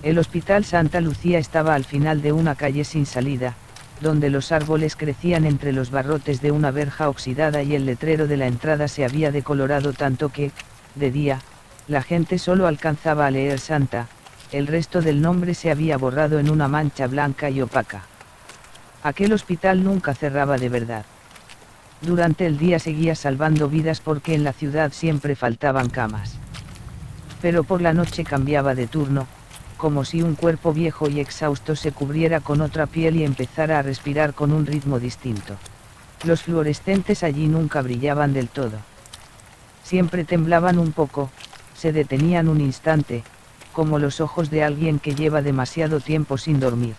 El Hospital Santa Lucía estaba al final de una calle sin salida, donde los árboles crecían entre los barrotes de una verja oxidada y el letrero de la entrada se había decolorado tanto que, de día, la gente solo alcanzaba a leer Santa, el resto del nombre se había borrado en una mancha blanca y opaca. Aquel hospital nunca cerraba de verdad. Durante el día seguía salvando vidas porque en la ciudad siempre faltaban camas. Pero por la noche cambiaba de turno, como si un cuerpo viejo y exhausto se cubriera con otra piel y empezara a respirar con un ritmo distinto. Los fluorescentes allí nunca brillaban del todo. Siempre temblaban un poco, se detenían un instante, como los ojos de alguien que lleva demasiado tiempo sin dormir.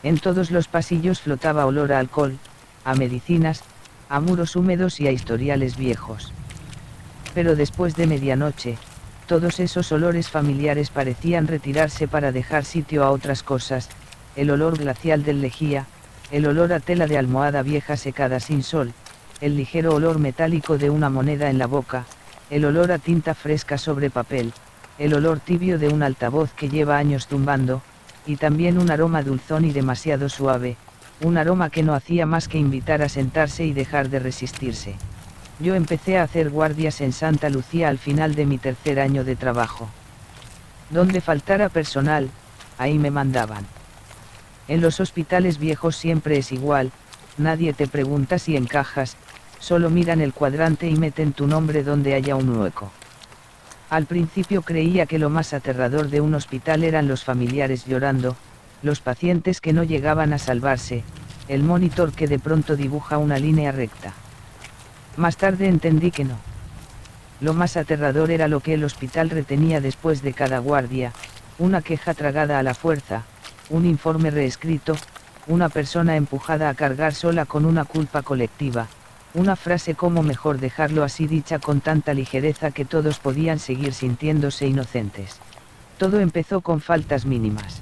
En todos los pasillos flotaba olor a alcohol, a medicinas, a muros húmedos y a historiales viejos. Pero después de medianoche, todos esos olores familiares parecían retirarse para dejar sitio a otras cosas, el olor glacial del lejía, el olor a tela de almohada vieja secada sin sol, el ligero olor metálico de una moneda en la boca, el olor a tinta fresca sobre papel, el olor tibio de un altavoz que lleva años tumbando, y también un aroma dulzón y demasiado suave, un aroma que no hacía más que invitar a sentarse y dejar de resistirse. Yo empecé a hacer guardias en Santa Lucía al final de mi tercer año de trabajo. Donde faltara personal, ahí me mandaban. En los hospitales viejos siempre es igual, nadie te pregunta si encajas, solo miran el cuadrante y meten tu nombre donde haya un hueco. Al principio creía que lo más aterrador de un hospital eran los familiares llorando, los pacientes que no llegaban a salvarse, el monitor que de pronto dibuja una línea recta. Más tarde entendí que no. Lo más aterrador era lo que el hospital retenía después de cada guardia, una queja tragada a la fuerza, un informe reescrito, una persona empujada a cargar sola con una culpa colectiva, una frase como mejor dejarlo así dicha con tanta ligereza que todos podían seguir sintiéndose inocentes. Todo empezó con faltas mínimas.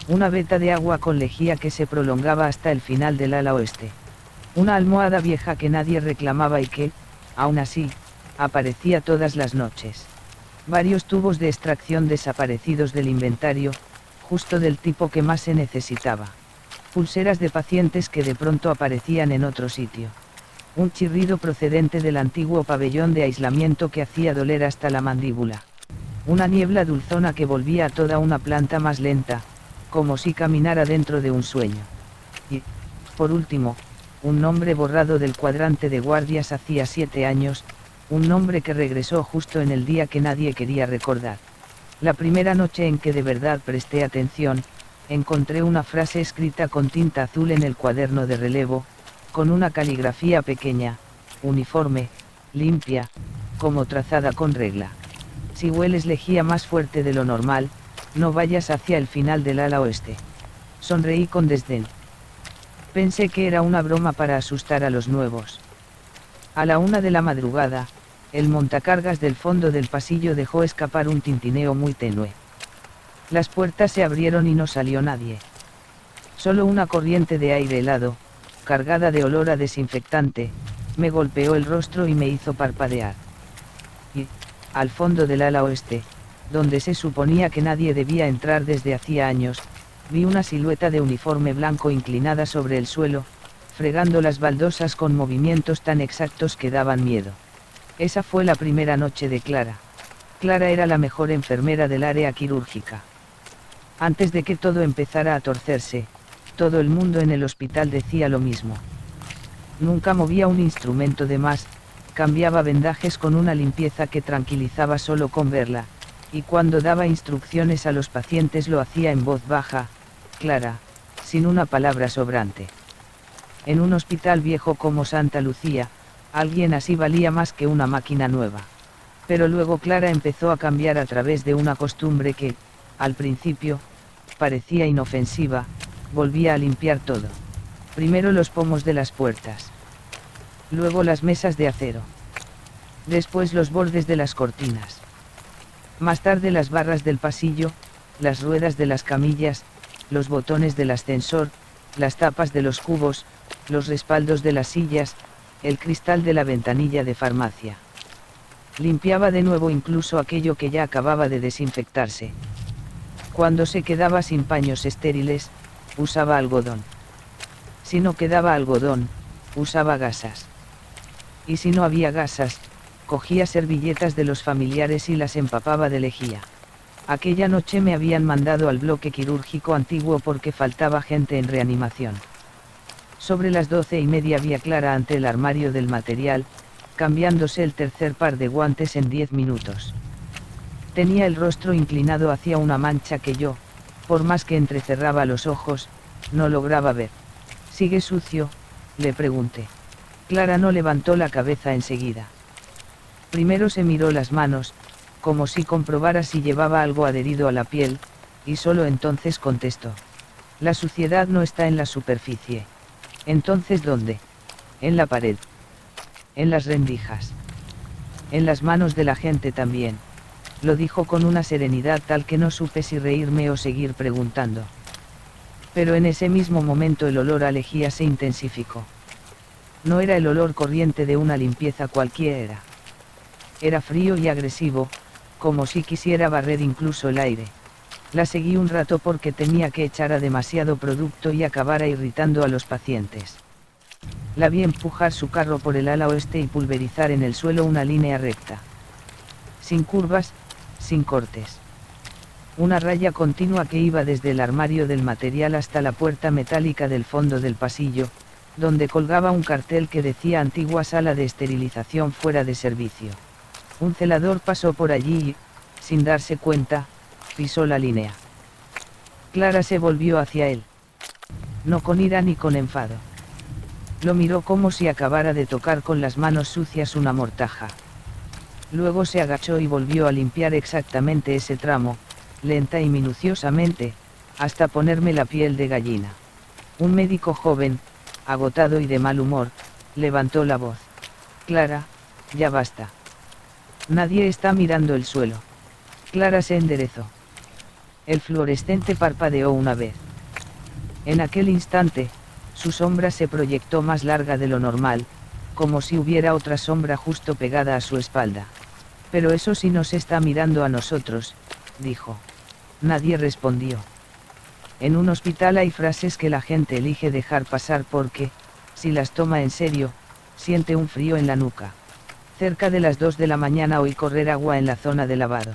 Una veta de agua con lejía que se prolongaba hasta el final del ala oeste. Una almohada vieja que nadie reclamaba y que, aún así, aparecía todas las noches. Varios tubos de extracción desaparecidos del inventario, justo del tipo que más se necesitaba. Pulseras de pacientes que de pronto aparecían en otro sitio. Un chirrido procedente del antiguo pabellón de aislamiento que hacía doler hasta la mandíbula. Una niebla dulzona que volvía a toda una planta más lenta, como si caminara dentro de un sueño. Y, por último, un nombre borrado del cuadrante de guardias hacía 7 años, un nombre que regresó justo en el día que nadie quería recordar. La primera noche en que de verdad presté atención, encontré una frase escrita con tinta azul en el cuaderno de relevo, con una caligrafía pequeña, uniforme, limpia, como trazada con regla. Si hueles lejía más fuerte de lo normal, no vayas hacia el final del ala oeste. Sonreí con desdén. Pensé que era una broma para asustar a los nuevos. A la 1 de la madrugada, el montacargas del fondo del pasillo dejó escapar un tintineo muy tenue. Las puertas se abrieron y no salió nadie. Solo una corriente de aire helado, cargada de olor a desinfectante, me golpeó el rostro y me hizo parpadear. Y, al fondo del ala oeste, donde se suponía que nadie debía entrar desde hacía años, vi una silueta de uniforme blanco inclinada sobre el suelo, fregando las baldosas con movimientos tan exactos que daban miedo. Esa fue la primera noche de Clara. Clara era la mejor enfermera del área quirúrgica. Antes de que todo empezara a torcerse, todo el mundo en el hospital decía lo mismo. Nunca movía un instrumento de más, cambiaba vendajes con una limpieza que tranquilizaba solo con verla, y cuando daba instrucciones a los pacientes lo hacía en voz baja, clara, sin una palabra sobrante. En un hospital viejo como Santa Lucía, alguien así valía más que una máquina nueva. Pero luego Clara empezó a cambiar a través de una costumbre que, al principio, parecía inofensiva, volvía a limpiar todo. Primero los pomos de las puertas. Luego las mesas de acero. Después los bordes de las cortinas. Más tarde las barras del pasillo, las ruedas de las camillas, los botones del ascensor, las tapas de los cubos, los respaldos de las sillas, el cristal de la ventanilla de farmacia. Limpiaba de nuevo incluso aquello que ya acababa de desinfectarse. Cuando se quedaba sin paños estériles, usaba algodón. Si no quedaba algodón, usaba gasas. Y si no había gasas, cogía servilletas de los familiares y las empapaba de lejía. Aquella noche me habían mandado al bloque quirúrgico antiguo porque faltaba gente en reanimación. Sobre las 12:30 vi a Clara ante el armario del material, cambiándose el tercer par de guantes en 10 minutos. Tenía el rostro inclinado hacia una mancha que yo, por más que entrecerraba los ojos, no lograba ver. ¿Sigue sucio?, le pregunté. Clara no levantó la cabeza enseguida. Primero se miró las manos, como si comprobara si llevaba algo adherido a la piel, y solo entonces contestó. La suciedad no está en la superficie. ¿Entonces dónde? En la pared. En las rendijas. En las manos de la gente también. Lo dijo con una serenidad tal que no supe si reírme o seguir preguntando. Pero en ese mismo momento el olor a lejía se intensificó. No era el olor corriente de una limpieza cualquiera. Era frío y agresivo, como si quisiera barrer incluso el aire. La seguí un rato porque temía que echara demasiado producto y acabara irritando a los pacientes. La vi empujar su carro por el ala oeste y pulverizar en el suelo una línea recta. Sin curvas, sin cortes. Una raya continua que iba desde el armario del material hasta la puerta metálica del fondo del pasillo, donde colgaba un cartel que decía antigua sala de esterilización fuera de servicio. Un celador pasó por allí y, sin darse cuenta, pisó la línea. Clara se volvió hacia él. No con ira ni con enfado. Lo miró como si acabara de tocar con las manos sucias una mortaja. Luego se agachó y volvió a limpiar exactamente ese tramo, lenta y minuciosamente, hasta ponerme la piel de gallina. Un médico joven, agotado y de mal humor, levantó la voz. Clara, ya basta. Nadie está mirando el suelo. Clara se enderezó. El fluorescente parpadeó una vez. En aquel instante, su sombra se proyectó más larga de lo normal, como si hubiera otra sombra justo pegada a su espalda. Pero eso sí nos está mirando a nosotros, dijo. Nadie respondió. En un hospital hay frases que la gente elige dejar pasar porque, si las toma en serio, siente un frío en la nuca. Cerca de las 2 de la mañana oí correr agua en la zona de lavado.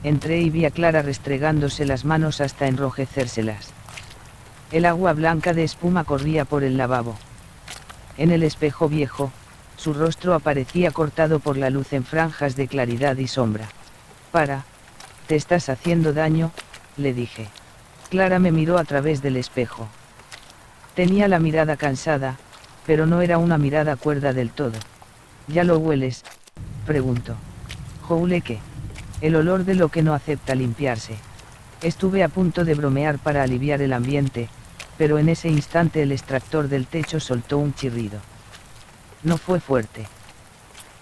Entré y vi a Clara restregándose las manos hasta enrojecérselas. El agua blanca de espuma corría por el lavabo. En el espejo viejo, su rostro aparecía cortado por la luz en franjas de claridad y sombra. Te estás haciendo daño, le dije. Clara me miró a través del espejo. Tenía la mirada cansada, pero no era una mirada cuerda del todo. ¿Ya lo hueles?, preguntó. ¿Joule qué? El olor de lo que no acepta limpiarse. Estuve a punto de bromear para aliviar el ambiente, pero en ese instante el extractor del techo soltó un chirrido. No fue fuerte.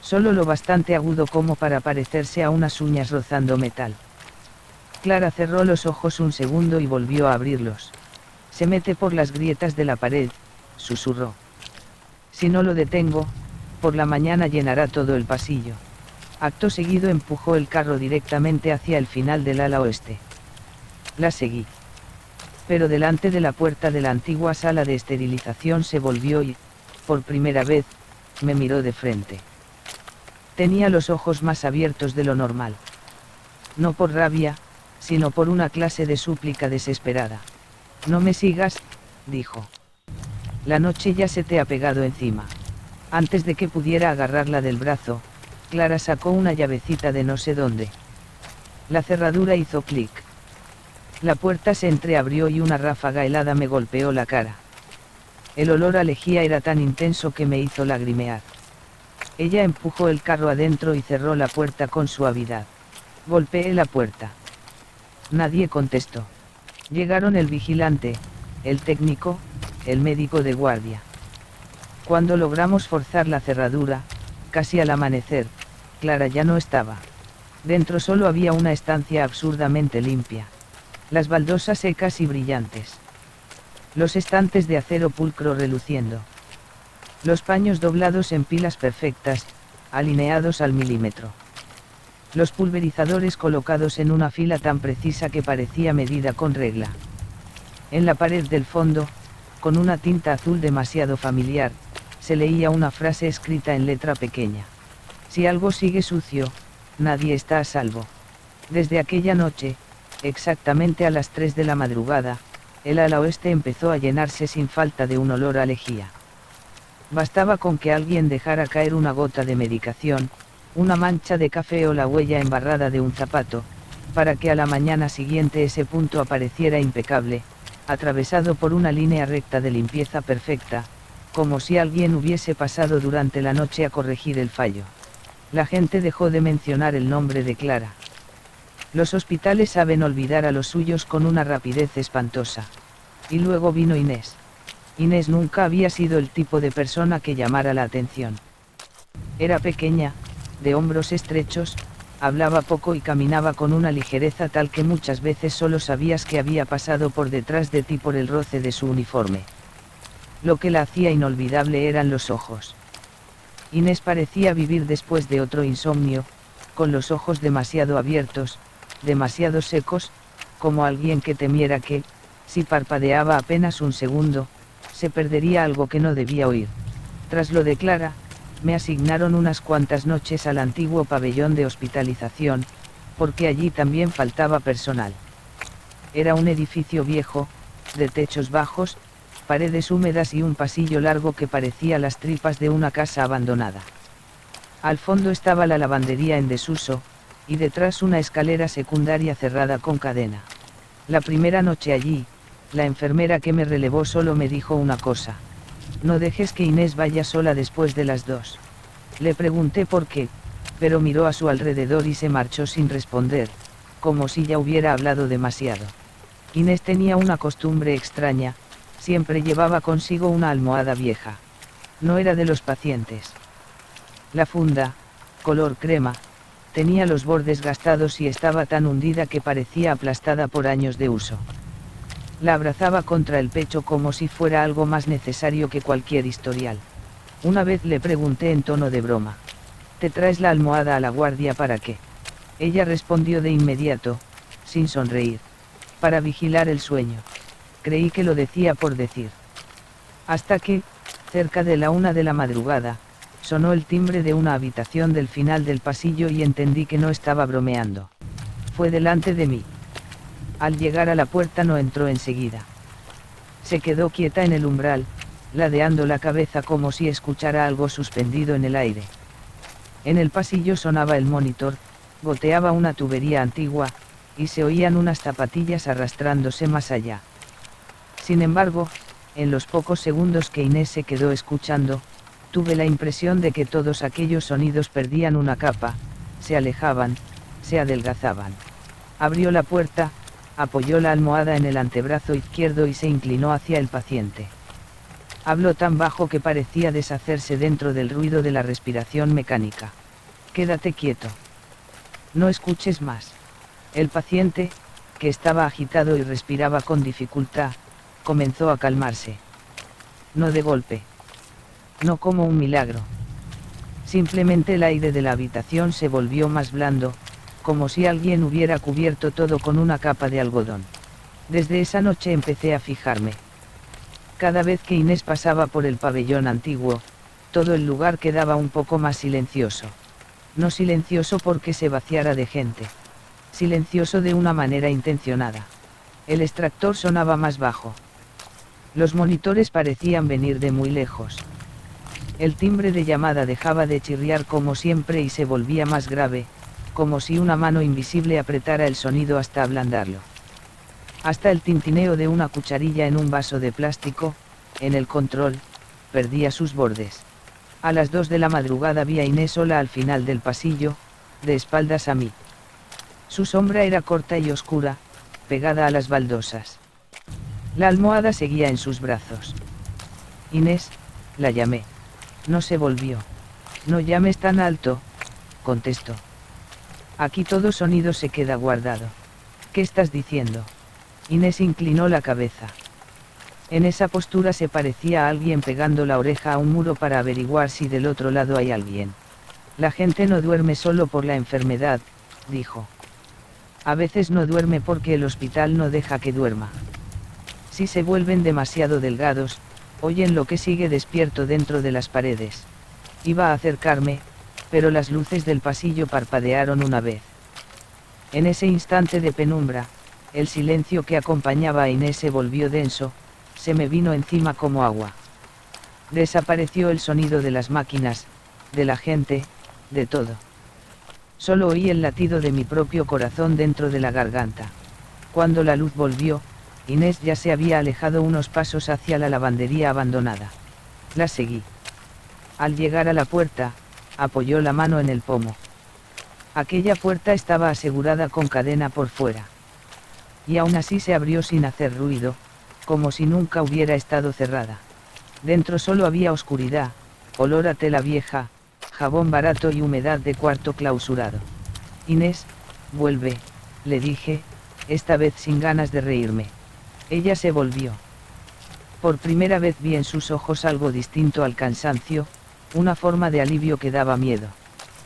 Solo lo bastante agudo como para parecerse a unas uñas rozando metal. Clara cerró los ojos un segundo y volvió a abrirlos. Se mete por las grietas de la pared, susurró. Si no lo detengo, por la mañana llenará todo el pasillo. Acto seguido empujó el carro directamente hacia el final del ala oeste. La seguí. Pero delante de la puerta de la antigua sala de esterilización se volvió y, por primera vez, me miró de frente. Tenía los ojos más abiertos de lo normal. No por rabia, sino por una clase de súplica desesperada. No me sigas, dijo. La noche ya se te ha pegado encima. Antes de que pudiera agarrarla del brazo, Clara sacó una llavecita de no sé dónde. La cerradura hizo clic. La puerta se entreabrió y una ráfaga helada me golpeó la cara. El olor a lejía era tan intenso que me hizo lagrimear. Ella empujó el carro adentro y cerró la puerta con suavidad. Golpeé la puerta. Nadie contestó. Llegaron el vigilante, el técnico, el médico de guardia. Cuando logramos forzar la cerradura, casi al amanecer, Clara ya no estaba. Dentro solo había una estancia absurdamente limpia. Las baldosas secas y brillantes. Los estantes de acero pulcro reluciendo. Los paños doblados en pilas perfectas, alineados al milímetro. los pulverizadores colocados en una fila tan precisa que parecía medida con regla. En la pared del fondo, con una tinta azul demasiado familiar, se leía una frase escrita en letra pequeña. Si algo sigue sucio, nadie está a salvo. Desde aquella noche, exactamente a las 3 de la madrugada, el ala oeste empezó a llenarse sin falta de un olor a lejía. Bastaba con que alguien dejara caer una gota de medicación, una mancha de café o la huella embarrada de un zapato, para que a la mañana siguiente ese punto apareciera impecable, atravesado por una línea recta de limpieza perfecta, como si alguien hubiese pasado durante la noche a corregir el fallo. La gente dejó de mencionar el nombre de Clara. Los hospitales saben olvidar a los suyos con una rapidez espantosa. Y luego vino Inés. Inés nunca había sido el tipo de persona que llamara la atención. Era pequeña, de hombros estrechos, hablaba poco y caminaba con una ligereza tal que muchas veces solo sabías que había pasado por detrás de ti por el roce de su uniforme. Lo que la hacía inolvidable eran los ojos. Inés parecía vivir después de otro insomnio, con los ojos demasiado abiertos, demasiado secos, como alguien que temiera que, si parpadeaba apenas un segundo, se perdería algo que no debía oír. Tras lo de Clara, me asignaron unas cuantas noches al antiguo pabellón de hospitalización, porque allí también faltaba personal. Era un edificio viejo, de techos bajos, paredes húmedas y un pasillo largo que parecía las tripas de una casa abandonada. Al fondo estaba la lavandería en desuso, y detrás una escalera secundaria cerrada con cadena. La primera noche allí, la enfermera que me relevó solo me dijo una cosa: no dejes que Inés vaya sola después de las 2. Le pregunté por qué, pero miró a su alrededor y se marchó sin responder, como si ya hubiera hablado demasiado. Inés tenía una costumbre extraña, siempre llevaba consigo una almohada vieja. No era de los pacientes. La funda, color crema, tenía los bordes gastados y estaba tan hundida que parecía aplastada por años de uso. La abrazaba contra el pecho como si fuera algo más necesario que cualquier historial. Una vez le pregunté en tono de broma: ¿te traes la almohada a la guardia para qué? Ella respondió de inmediato, sin sonreír: para vigilar el sueño. Creí que lo decía por decir. Hasta que, cerca de la 1 de la madrugada, sonó el timbre de una habitación del final del pasillo y entendí que no estaba bromeando. Fue delante de mí. Al llegar a la puerta no entró enseguida. Se quedó quieta en el umbral, ladeando la cabeza como si escuchara algo suspendido en el aire. En el pasillo sonaba el monitor, goteaba una tubería antigua, y se oían unas zapatillas arrastrándose más allá. Sin embargo, en los pocos segundos que Inés se quedó escuchando, tuve la impresión de que todos aquellos sonidos perdían una capa, se alejaban, se adelgazaban. Abrió la puerta, apoyó la almohada en el antebrazo izquierdo y se inclinó hacia el paciente. Habló tan bajo que parecía deshacerse dentro del ruido de la respiración mecánica. Quédate quieto. No escuches más. El paciente, que estaba agitado y respiraba con dificultad, comenzó a calmarse. No de golpe. No como un milagro. Simplemente el aire de la habitación se volvió más blando, como si alguien hubiera cubierto todo con una capa de algodón. Desde esa noche empecé a fijarme. Cada vez que Inés pasaba por el pabellón antiguo, todo el lugar quedaba un poco más silencioso. No silencioso porque se vaciara de gente. Silencioso de una manera intencionada. El extractor sonaba más bajo. Los monitores parecían venir de muy lejos. El timbre de llamada dejaba de chirriar como siempre y se volvía más grave, como si una mano invisible apretara el sonido hasta ablandarlo. Hasta el tintineo de una cucharilla en un vaso de plástico, en el control, perdía sus bordes. A las 2 de la madrugada vi a Inés sola al final del pasillo, de espaldas a mí. Su sombra era corta y oscura, pegada a las baldosas. La almohada seguía en sus brazos. Inés, la llamé. No se volvió. No llames tan alto, contestó. Aquí todo sonido se queda guardado. ¿Qué estás diciendo? Inés inclinó la cabeza. En esa postura se parecía a alguien pegando la oreja a un muro para averiguar si del otro lado hay alguien. La gente no duerme solo por la enfermedad, dijo. A veces no duerme porque el hospital no deja que duerma. Si se vuelven demasiado delgados, oyen lo que sigue despierto dentro de las paredes. Iba a acercarme, pero las luces del pasillo parpadearon una vez. En ese instante de penumbra, el silencio que acompañaba a Inés se volvió denso, se me vino encima como agua. Desapareció el sonido de las máquinas, de la gente, de todo. Solo oí el latido de mi propio corazón dentro de la garganta. Cuando la luz volvió, Inés ya se había alejado unos pasos hacia la lavandería abandonada. La seguí. Al llegar a la puerta, apoyó la mano en el pomo. Aquella puerta estaba asegurada con cadena por fuera. Y aún así se abrió sin hacer ruido, como si nunca hubiera estado cerrada. Dentro solo había oscuridad, olor a tela vieja, jabón barato y humedad de cuarto clausurado. Inés, vuelve, le dije, esta vez sin ganas de reírme. Ella se volvió. Por primera vez vi en sus ojos algo distinto al cansancio, una forma de alivio que daba miedo.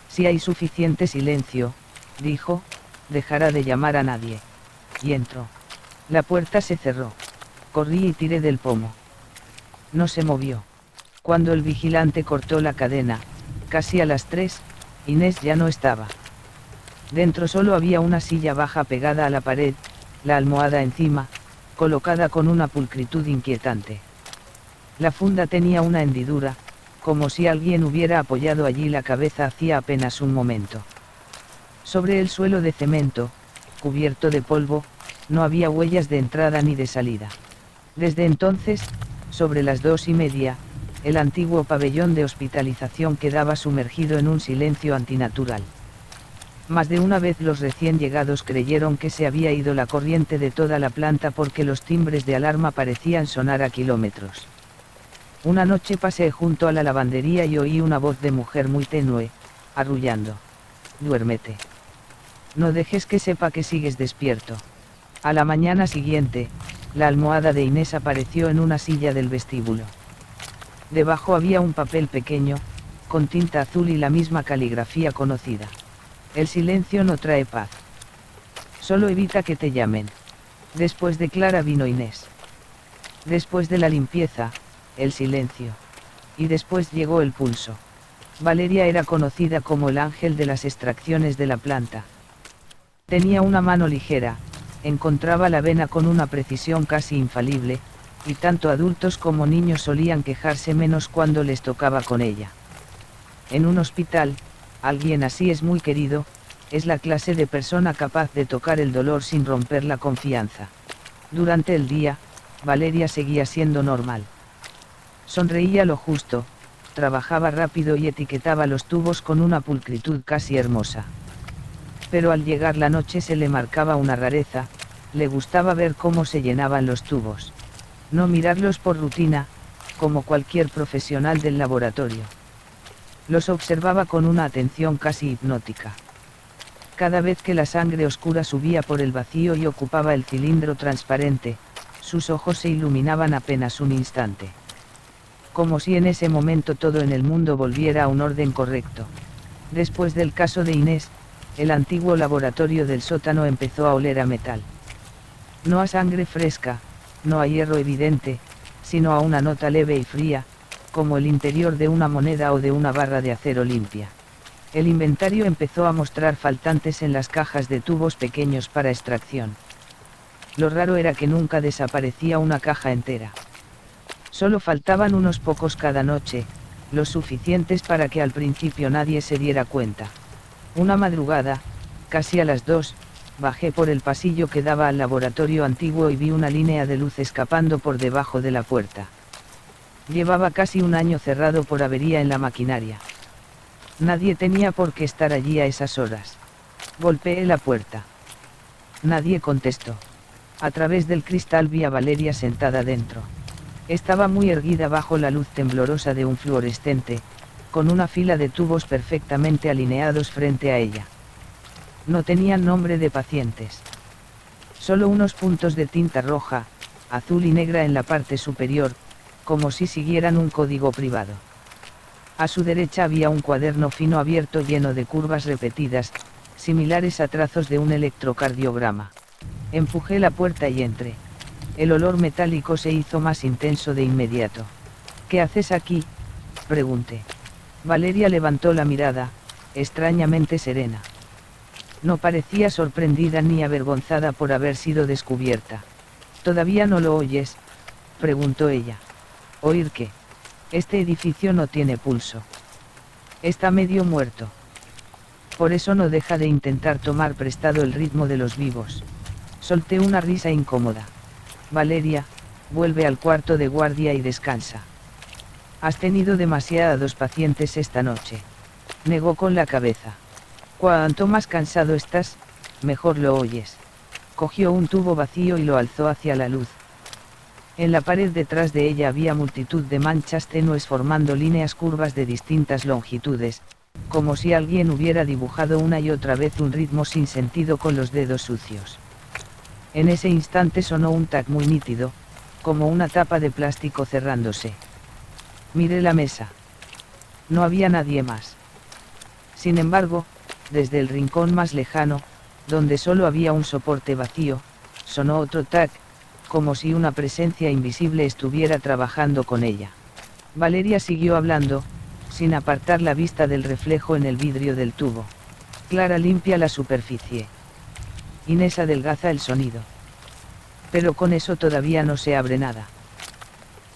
Si hay suficiente silencio, dijo, dejará de llamar a nadie. Y entró. La puerta se cerró. Corrí y tiré del pomo. No se movió. Cuando el vigilante cortó la cadena, casi a las 3, Inés ya no estaba. Dentro solo había una silla baja pegada a la pared, la almohada encima, colocada con una pulcritud inquietante. La funda tenía una hendidura, como si alguien hubiera apoyado allí la cabeza hacía apenas un momento. Sobre el suelo de cemento, cubierto de polvo, no había huellas de entrada ni de salida. Desde entonces, sobre las 2:30, el antiguo pabellón de hospitalización quedaba sumergido en un silencio antinatural. Más de una vez los recién llegados creyeron que se había ido la corriente de toda la planta porque los timbres de alarma parecían sonar a kilómetros. Una noche pasé junto a la lavandería y oí una voz de mujer muy tenue, arrullando. Duérmete. No dejes que sepa que sigues despierto. A la mañana siguiente, la almohada de Inés apareció en una silla del vestíbulo. Debajo había un papel pequeño, con tinta azul y la misma caligrafía conocida. El silencio no trae paz. Solo evita que te llamen. Después de Clara vino Inés. Después de la limpieza, el silencio. Y después llegó el pulso. Valeria era conocida como el ángel de las extracciones de la planta. Tenía una mano ligera, encontraba la vena con una precisión casi infalible, y tanto adultos como niños solían quejarse menos cuando les tocaba con ella. En un hospital, alguien así es muy querido, es la clase de persona capaz de tocar el dolor sin romper la confianza. Durante el día, Valeria seguía siendo normal. Sonreía lo justo, trabajaba rápido y etiquetaba los tubos con una pulcritud casi hermosa. Pero al llegar la noche se le marcaba una rareza, le gustaba ver cómo se llenaban los tubos. No mirarlos por rutina, como cualquier profesional del laboratorio. Los observaba con una atención casi hipnótica. Cada vez que la sangre oscura subía por el vacío y ocupaba el cilindro transparente, sus ojos se iluminaban apenas un instante. Como si en ese momento todo en el mundo volviera a un orden correcto. Después del caso de Inés, el antiguo laboratorio del sótano empezó a oler a metal. No a sangre fresca, no a hierro evidente, sino a una nota leve y fría, como el interior de una moneda o de una barra de acero limpia. El inventario empezó a mostrar faltantes en las cajas de tubos pequeños para extracción. Lo raro era que nunca desaparecía una caja entera. Solo faltaban unos pocos cada noche, los suficientes para que al principio nadie se diera cuenta. Una madrugada, casi a las 2, bajé por el pasillo que daba al laboratorio antiguo y vi una línea de luz escapando por debajo de la puerta. Llevaba casi un año cerrado por avería en la maquinaria. Nadie tenía por qué estar allí a esas horas. Golpeé la puerta. Nadie contestó. A través del cristal vi a Valeria sentada dentro. Estaba muy erguida bajo la luz temblorosa de un fluorescente, con una fila de tubos perfectamente alineados frente a ella. No tenían nombre de pacientes. Solo unos puntos de tinta roja, azul y negra en la parte superior, como si siguieran un código privado. A su derecha había un cuaderno fino abierto lleno de curvas repetidas, similares a trazos de un electrocardiograma. Empujé la puerta y entré. El olor metálico se hizo más intenso de inmediato. ¿Qué haces aquí?, pregunté. Valeria levantó la mirada, extrañamente serena. No parecía sorprendida ni avergonzada por haber sido descubierta. ¿Todavía no lo oyes?, preguntó ella. ¿Oír qué? Este edificio no tiene pulso. Está medio muerto. Por eso no deja de intentar tomar prestado el ritmo de los vivos. Solté una risa incómoda. Valeria, vuelve al cuarto de guardia y descansa. Has tenido demasiados pacientes esta noche. Negó con la cabeza. Cuanto más cansado estás, mejor lo oyes. Cogió un tubo vacío y lo alzó hacia la luz. En la pared detrás de ella había multitud de manchas tenues formando líneas curvas de distintas longitudes, como si alguien hubiera dibujado una y otra vez un ritmo sin sentido con los dedos sucios. En ese instante sonó un tac muy nítido, como una tapa de plástico cerrándose. Miré la mesa. No había nadie más. Sin embargo, desde el rincón más lejano, donde solo había un soporte vacío, sonó otro tac, como si una presencia invisible estuviera trabajando con ella. Valeria siguió hablando, sin apartar la vista del reflejo en el vidrio del tubo. Clara limpia la superficie. Inés adelgaza el sonido. Pero con eso todavía no se abre nada.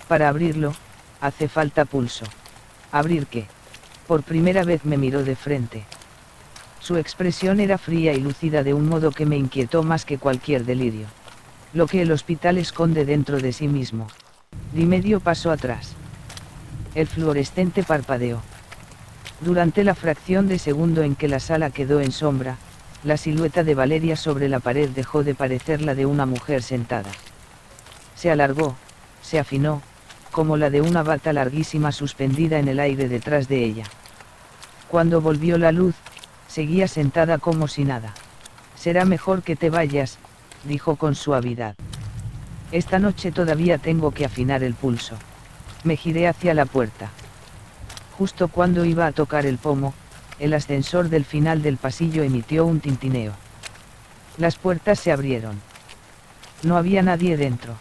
Para abrirlo, hace falta pulso. ¿Abrir qué? Por primera vez me miró de frente. Su expresión era fría y lúcida de un modo que me inquietó más que cualquier delirio. Lo que el hospital esconde dentro de sí mismo. Di medio paso atrás. El fluorescente parpadeó. Durante la fracción de segundo en que la sala quedó en sombra, la silueta de Valeria sobre la pared dejó de parecer la de una mujer sentada. Se alargó, se afinó, como la de una bata larguísima suspendida en el aire detrás de ella. Cuando volvió la luz, seguía sentada como si nada. Será mejor que te vayas, dijo con suavidad. Esta noche todavía tengo que afinar el pulso. Me giré hacia la puerta. Justo cuando iba a tocar el pomo, el ascensor del final del pasillo emitió un tintineo. Las puertas se abrieron. No había nadie dentro.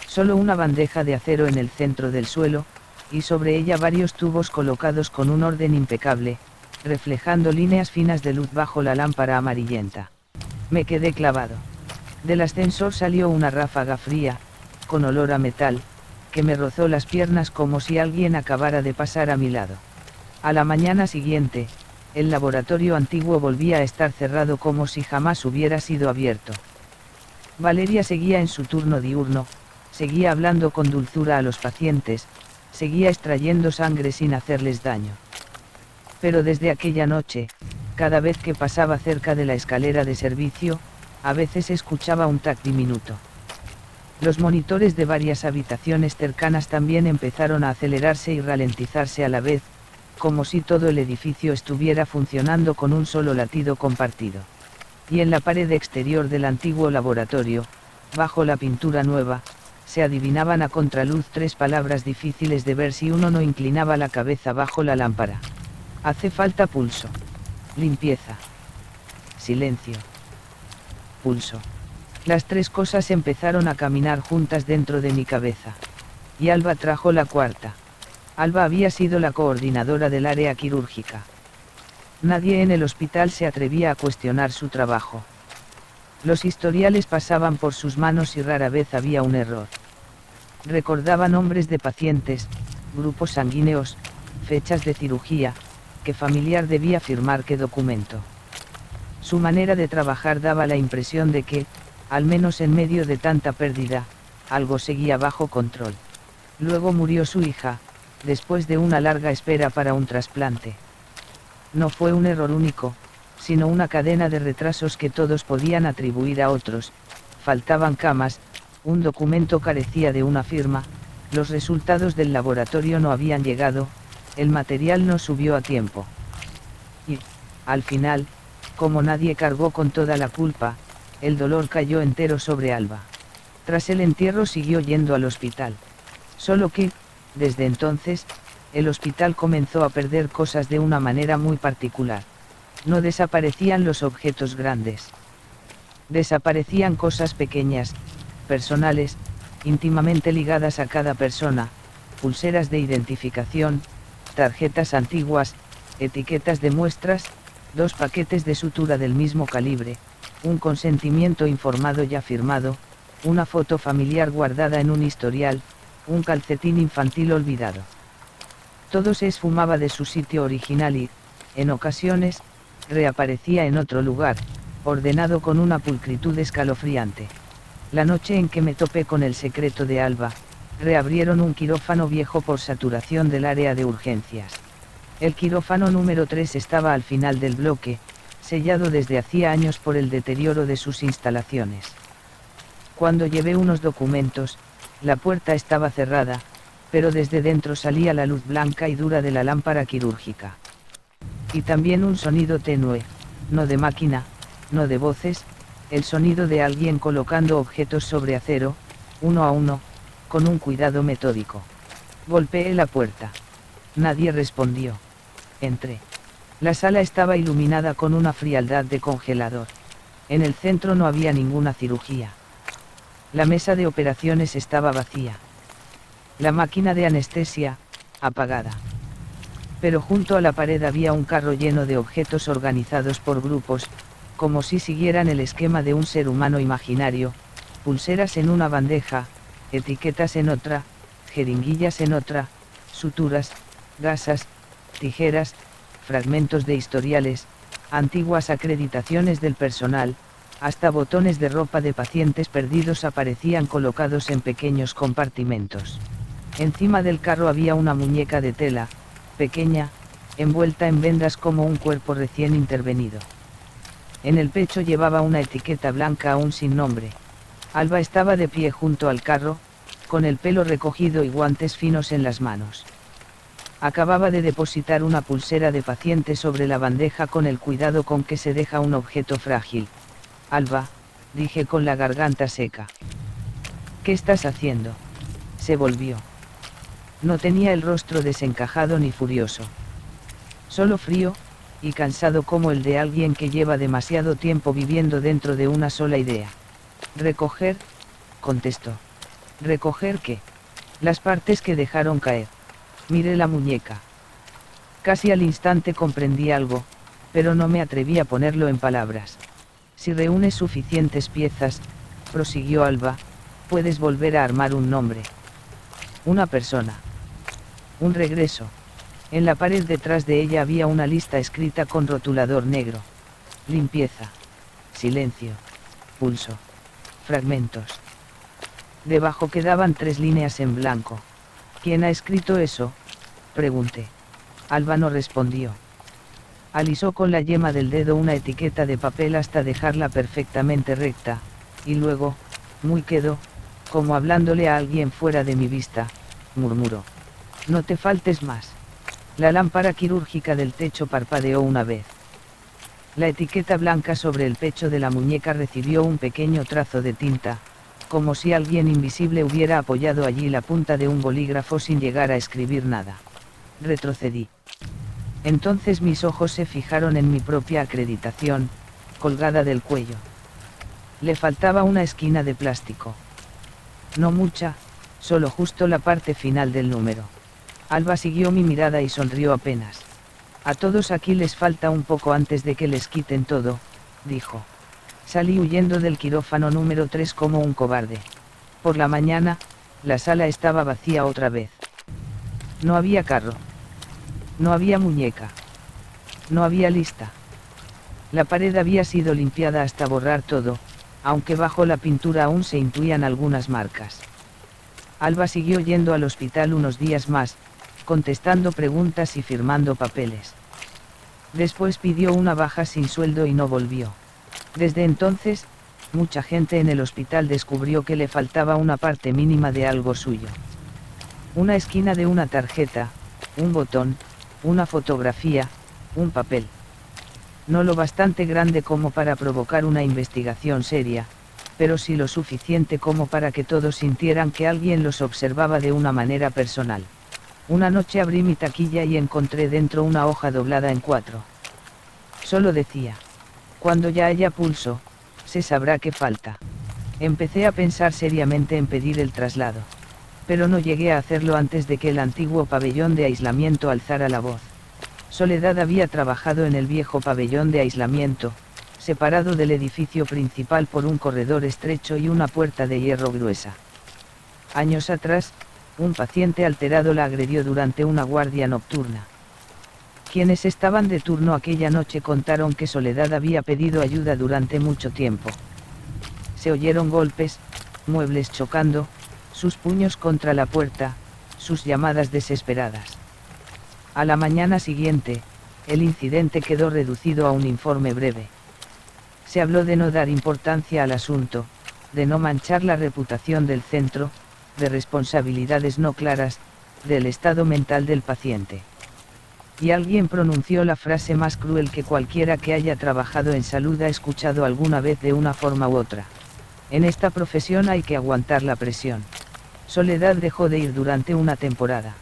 Solo una bandeja de acero en el centro del suelo, y sobre ella varios tubos colocados con un orden impecable, reflejando líneas finas de luz bajo la lámpara amarillenta. Me quedé clavado. Del ascensor salió una ráfaga fría, con olor a metal, que me rozó las piernas como si alguien acabara de pasar a mi lado. A la mañana siguiente, el laboratorio antiguo volvía a estar cerrado como si jamás hubiera sido abierto. Valeria seguía en su turno diurno, seguía hablando con dulzura a los pacientes, seguía extrayendo sangre sin hacerles daño. Pero desde aquella noche, cada vez que pasaba cerca de la escalera de servicio, a veces escuchaba un tac diminuto. Los monitores de varias habitaciones cercanas también empezaron a acelerarse y ralentizarse a la vez, como si todo el edificio estuviera funcionando con un solo latido compartido. Y en la pared exterior del antiguo laboratorio, bajo la pintura nueva, se adivinaban a contraluz tres palabras difíciles de ver si uno no inclinaba la cabeza bajo la lámpara. Hace falta pulso. Limpieza. Silencio. Pulso. Las tres cosas empezaron a caminar juntas dentro de mi cabeza. Y Alba trajo la cuarta. Alba había sido la coordinadora del área quirúrgica. Nadie en el hospital se atrevía a cuestionar su trabajo. Los historiales pasaban por sus manos y rara vez había un error. Recordaba nombres de pacientes, grupos sanguíneos, fechas de cirugía, qué familiar debía firmar qué documento. Su manera de trabajar daba la impresión de que, al menos en medio de tanta pérdida, algo seguía bajo control. Luego murió su hija, después de una larga espera para un trasplante. No fue un error único, sino una cadena de retrasos que todos podían atribuir a otros. Faltaban camas, un documento carecía de una firma, los resultados del laboratorio no habían llegado, el material no subió a tiempo. Y, al final, como nadie cargó con toda la culpa, el dolor cayó entero sobre Alba. Tras el entierro siguió yendo al hospital. Solo que, desde entonces, el hospital comenzó a perder cosas de una manera muy particular. No desaparecían los objetos grandes. Desaparecían cosas pequeñas, personales, íntimamente ligadas a cada persona, pulseras de identificación, tarjetas antiguas, etiquetas de muestras, 2 paquetes de sutura del mismo calibre, un consentimiento informado ya firmado, una foto familiar guardada en un historial, un calcetín infantil olvidado. Todo se esfumaba de su sitio original y, en ocasiones, reaparecía en otro lugar, ordenado con una pulcritud escalofriante. La noche en que me topé con el secreto de Alba, reabrieron un quirófano viejo por saturación del área de urgencias. El quirófano número 3 estaba al final del bloque, sellado desde hacía años por el deterioro de sus instalaciones. Cuando llevé unos documentos, la puerta estaba cerrada, pero desde dentro salía la luz blanca y dura de la lámpara quirúrgica. Y también un sonido tenue, no de máquina, no de voces, el sonido de alguien colocando objetos sobre acero, uno a uno, con un cuidado metódico. Golpeé la puerta. Nadie respondió. Entré. La sala estaba iluminada con una frialdad de congelador. En el centro no había ninguna cirugía. La mesa de operaciones estaba vacía. La máquina de anestesia, apagada. Pero junto a la pared había un carro lleno de objetos organizados por grupos, como si siguieran el esquema de un ser humano imaginario, pulseras en una bandeja, etiquetas en otra, jeringuillas en otra, suturas, gasas, tijeras, fragmentos de historiales, antiguas acreditaciones del personal, hasta botones de ropa de pacientes perdidos aparecían colocados en pequeños compartimentos. Encima del carro había una muñeca de tela, pequeña, envuelta en vendas como un cuerpo recién intervenido. En el pecho llevaba una etiqueta blanca aún sin nombre. Alba estaba de pie junto al carro, con el pelo recogido y guantes finos en las manos. Acababa de depositar una pulsera de paciente sobre la bandeja con el cuidado con que se deja un objeto frágil. Alba, dije con la garganta seca. ¿Qué estás haciendo? Se volvió. No tenía el rostro desencajado ni furioso. Solo frío, y cansado como el de alguien que lleva demasiado tiempo viviendo dentro de una sola idea. Recoger, contestó. ¿Recoger qué? Las partes que dejaron caer. Miré la muñeca. Casi al instante comprendí algo, pero no me atreví a ponerlo en palabras. Si reúnes suficientes piezas, prosiguió Alba, puedes volver a armar un nombre. Una persona. Un regreso. En la pared detrás de ella había una lista escrita con rotulador negro. Limpieza. Silencio. Pulso. Fragmentos. Debajo quedaban 3 líneas en blanco. ¿Quién ha escrito eso? Pregunté. Alba no respondió. Alisó con la yema del dedo una etiqueta de papel hasta dejarla perfectamente recta, y luego, muy quedo, como hablándole a alguien fuera de mi vista, murmuró. No te faltes más. La lámpara quirúrgica del techo parpadeó una vez. La etiqueta blanca sobre el pecho de la muñeca recibió un pequeño trazo de tinta, como si alguien invisible hubiera apoyado allí la punta de un bolígrafo sin llegar a escribir nada. Retrocedí. Entonces mis ojos se fijaron en mi propia acreditación, colgada del cuello. Le faltaba una esquina de plástico. No mucha, solo justo la parte final del número. Alba siguió mi mirada y sonrió apenas. A todos aquí les falta un poco antes de que les quiten todo, dijo. Salí huyendo del quirófano número 3 como un cobarde. Por la mañana, la sala estaba vacía otra vez. No había carro. No había muñeca. No había lista. La pared había sido limpiada hasta borrar todo, aunque bajo la pintura aún se intuían algunas marcas. Alba siguió yendo al hospital unos días más, contestando preguntas y firmando papeles. Después pidió una baja sin sueldo y no volvió. Desde entonces, mucha gente en el hospital descubrió que le faltaba una parte mínima de algo suyo. Una esquina de una tarjeta, un botón, una fotografía, un papel. No lo bastante grande como para provocar una investigación seria, pero sí lo suficiente como para que todos sintieran que alguien los observaba de una manera personal. Una noche abrí mi taquilla y encontré dentro una hoja doblada en 4. Solo decía: cuando ya haya pulso, se sabrá qué falta. Empecé a pensar seriamente en pedir el traslado. Pero no llegué a hacerlo antes de que el antiguo pabellón de aislamiento alzara la voz. Soledad había trabajado en el viejo pabellón de aislamiento, separado del edificio principal por un corredor estrecho y una puerta de hierro gruesa. Años atrás, un paciente alterado la agredió durante una guardia nocturna. Quienes estaban de turno aquella noche contaron que Soledad había pedido ayuda durante mucho tiempo. Se oyeron golpes, muebles chocando, sus puños contra la puerta, sus llamadas desesperadas. A la mañana siguiente, el incidente quedó reducido a un informe breve. Se habló de no dar importancia al asunto, de no manchar la reputación del centro, de responsabilidades no claras, del estado mental del paciente. Y alguien pronunció la frase más cruel que cualquiera que haya trabajado en salud ha escuchado alguna vez de una forma u otra: en esta profesión hay que aguantar la presión. Soledad dejó de ir durante una temporada.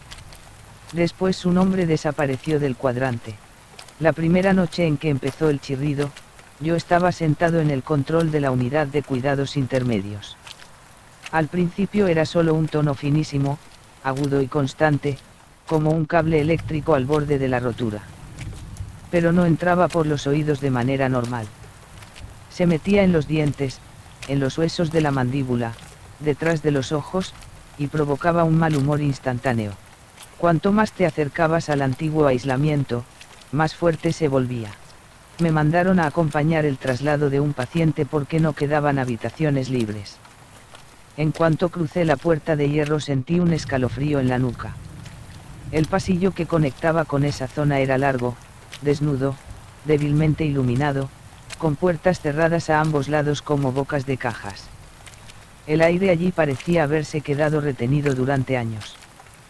Después su nombre desapareció del cuadrante. La primera noche en que empezó el chirrido, yo estaba sentado en el control de la unidad de cuidados intermedios. Al principio era solo un tono finísimo, agudo y constante, como un cable eléctrico al borde de la rotura. Pero no entraba por los oídos de manera normal. Se metía en los dientes, en los huesos de la mandíbula, detrás de los ojos, y provocaba un mal humor instantáneo. Cuanto más te acercabas al antiguo aislamiento, más fuerte se volvía. Me mandaron a acompañar el traslado de un paciente porque no quedaban habitaciones libres. En cuanto crucé la puerta de hierro sentí un escalofrío en la nuca. El pasillo que conectaba con esa zona era largo, desnudo, débilmente iluminado, con puertas cerradas a ambos lados como bocas de cajas. El aire allí parecía haberse quedado retenido durante años.